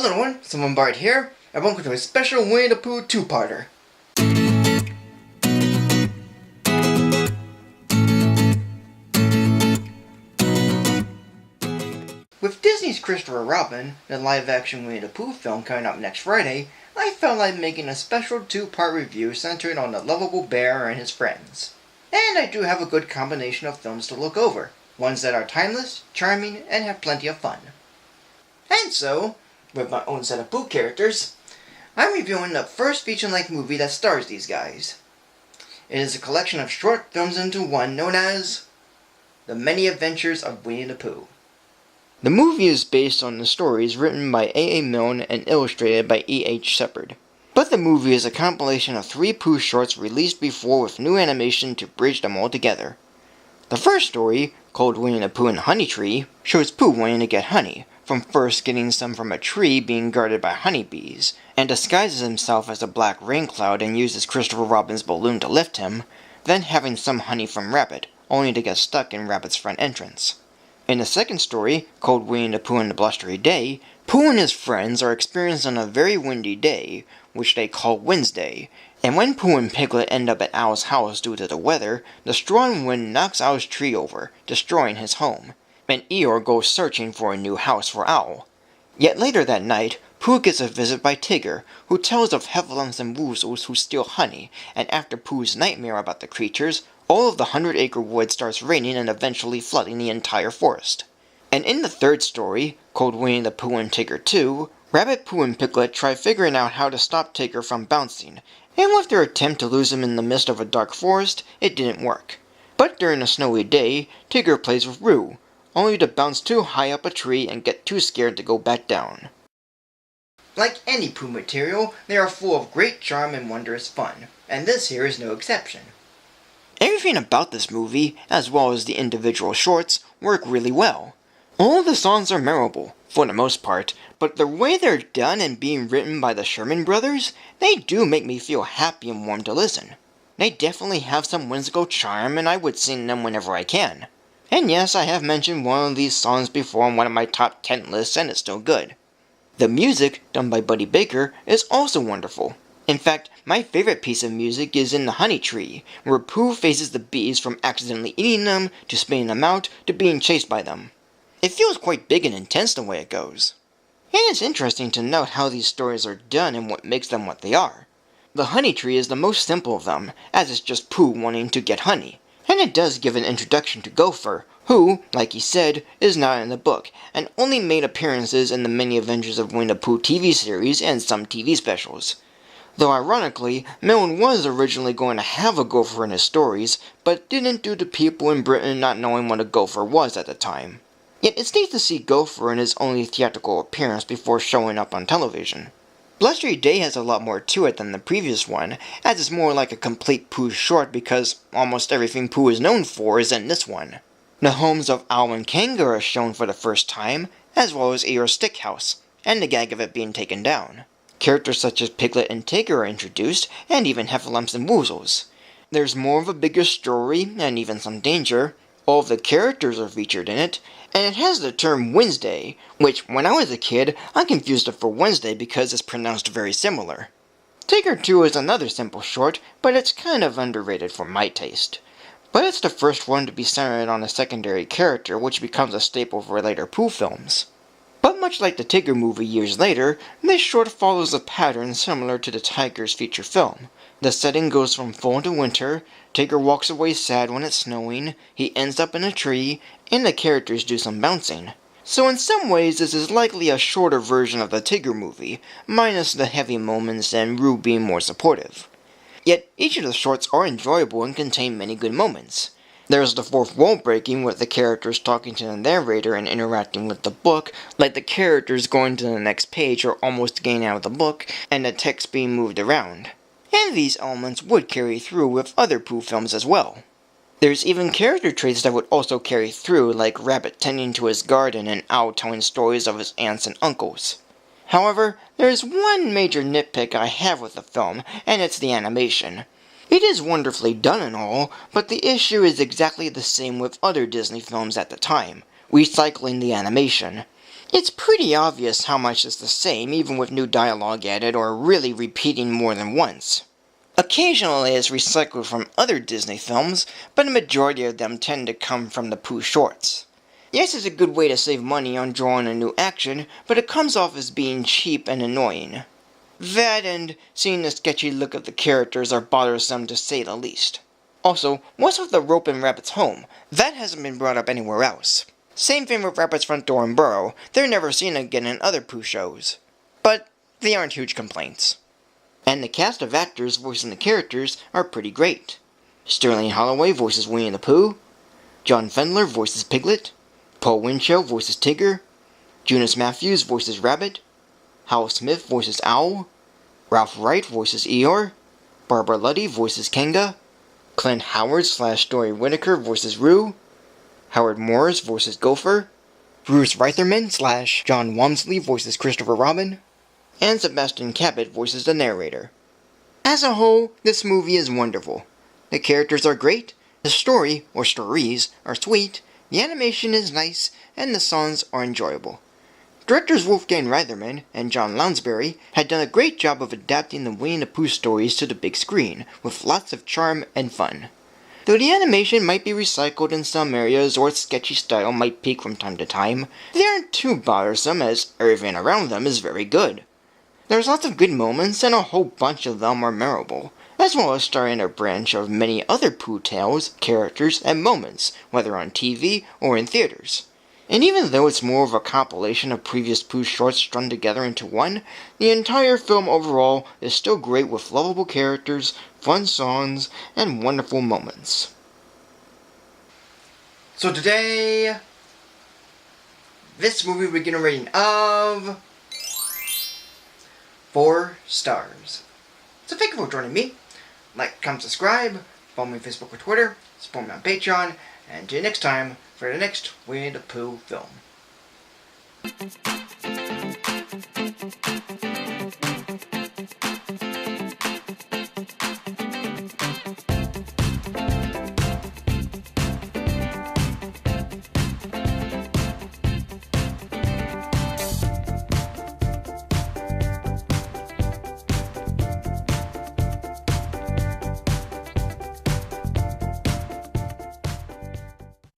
Hello everyone, Someone Bart here, and welcome to a special Winnie the Pooh two-parter. With Disney's Christopher Robin, the live-action Winnie the Pooh film coming up next Friday, I felt like making a special two-part review centered on the lovable bear and his friends. And I do have a good combination of films to look over, ones that are timeless, charming, and have plenty of fun. And so, with my own set of Pooh characters, I'm reviewing the first feature-length movie that stars these guys. It is a collection of short films into one known as The Many Adventures of Winnie the Pooh. The movie is based on the stories written by A.A. Milne and illustrated by E.H. Shepard. But the movie is a compilation of 3 Pooh shorts released before with new animation to bridge them all together. The first story, called Winnie the Pooh and the Honey Tree, shows Pooh wanting to get honey, from first getting some from a tree being guarded by honeybees, and disguises himself as a black rain cloud and uses Christopher Robin's balloon to lift him, then having some honey from Rabbit, only to get stuck in Rabbit's front entrance. In the second story, called Winnie the Pooh and the Blustery Day, Pooh and his friends are experiencing a very windy day, which they call Wednesday, and when Pooh and Piglet end up at Owl's house due to the weather, the strong wind knocks Owl's tree over, destroying his home, and Eeyore goes searching for a new house for Owl. Yet later that night, Pooh gets a visit by Tigger, who tells of heffalumps and woozles who steal honey, and after Pooh's nightmare about the creatures, all of the 100-acre wood starts raining and eventually flooding the entire forest. And in the third story, called Winnie the Pooh and Tigger 2, Rabbit, Pooh, and Piglet try figuring out how to stop Tigger from bouncing, and with their attempt to lose him in the midst of a dark forest, it didn't work. But during a snowy day, Tigger plays with Roo, only to bounce too high up a tree and get too scared to go back down. Like any Pooh material, they are full of great charm and wondrous fun, and this here is no exception. Everything about this movie, as well as the individual shorts, work really well. All the songs are memorable, for the most part, but the way they're done and being written by the Sherman Brothers, they do make me feel happy and warm to listen. They definitely have some whimsical charm, and I would sing them whenever I can. And yes, I have mentioned one of these songs before on one of my top 10 lists, and it's still good. The music, done by Buddy Baker, is also wonderful. In fact, my favorite piece of music is in The Honey Tree, where Pooh faces the bees from accidentally eating them, to spitting them out, to being chased by them. It feels quite big and intense the way it goes. And it's interesting to note how these stories are done and what makes them what they are. The Honey Tree is the most simple of them, as it's just Pooh wanting to get honey. And it does give an introduction to Gopher, who, like he said, is not in the book, and only made appearances in the Many Adventures of Winnie the Pooh TV series and some TV specials. Though ironically, Milne was originally going to have a gopher in his stories, but didn't due to people in Britain not knowing what a gopher was at the time. Yet it's neat to see Gopher in his only theatrical appearance before showing up on television. Blustery Day has a lot more to it than the previous one, as it's more like a complete Pooh short because almost everything Pooh is known for is in this one. The homes of Owl and Kanga are shown for the first time, as well as Eeyore's stick house, and the gag of it being taken down. Characters such as Piglet and Tigger are introduced, and even heffalumps and woozles. There's more of a bigger story, and even some danger. All of the characters are featured in it, and it has the term Wednesday, which, when I was a kid, I confused it for Wednesday because it's pronounced very similar. Tigger 2 is another simple short, but it's kind of underrated for my taste. But it's the first one to be centered on a secondary character, which becomes a staple for later Pooh films. But much like the Tigger movie years later, this short follows a pattern similar to the Tiger's feature film. The setting goes from fall to winter, Tigger walks away sad when it's snowing, he ends up in a tree, and the characters do some bouncing. So in some ways this is likely a shorter version of the Tigger movie, minus the heavy moments and Roo being more supportive. Yet each of the shorts are enjoyable and contain many good moments. There's the fourth wall breaking with the characters talking to the narrator and interacting with the book, like the characters going to the next page or almost getting out of the book, and the text being moved around. And these elements would carry through with other Pooh films as well. There's even character traits that would also carry through, like Rabbit tending to his garden and Owl telling stories of his aunts and uncles. However, there's one major nitpick I have with the film, and it's the animation. It is wonderfully done and all, but the issue is exactly the same with other Disney films at the time, recycling the animation. It's pretty obvious how much is the same, even with new dialogue added or really repeating more than once. Occasionally it's recycled from other Disney films, but a majority of them tend to come from the Pooh shorts. Yes, it's a good way to save money on drawing a new action, but it comes off as being cheap and annoying. That and seeing the sketchy look of the characters are bothersome to say the least. Also, what's with the rope in Rabbit's home? That hasn't been brought up anywhere else. Same thing with Rabbit's front door and burrow. They're never seen again in other Pooh shows. But they aren't huge complaints. And the cast of actors voicing the characters are pretty great. Sterling Holloway voices Winnie the Pooh. John Fendler voices Piglet. Paul Winchell voices Tigger. Jonas Matthews voices Rabbit. Hal Smith voices Owl. Ralph Wright voices Eeyore. Barbara Luddy voices Kanga. Clint Howard / Story Whitaker voices Roo. Howard Morris voices Gopher. Bruce Reitherman / John Walmsley voices Christopher Robin. And Sebastian Cabot voices the narrator. As a whole, this movie is wonderful. The characters are great, the story, or stories, are sweet, the animation is nice, and the songs are enjoyable. Directors Wolfgang Reitherman and John Lounsbury had done a great job of adapting the Winnie the Pooh stories to the big screen, with lots of charm and fun. Though the animation might be recycled in some areas or its sketchy style might peak from time to time, they aren't too bothersome as everything around them is very good. There's lots of good moments and a whole bunch of them are memorable, as well as starring a branch of many other Pooh tales, characters, and moments, whether on TV or in theaters. And even though it's more of a compilation of previous Pooh shorts strung together into one, the entire film overall is still great with lovable characters, fun songs, and wonderful moments. So today, this movie we're getting a rating of 4 stars. So thank you for joining me. Like, comment, subscribe, follow me on Facebook or Twitter, support me on Patreon, and until next time for the next Winnie the Pooh film.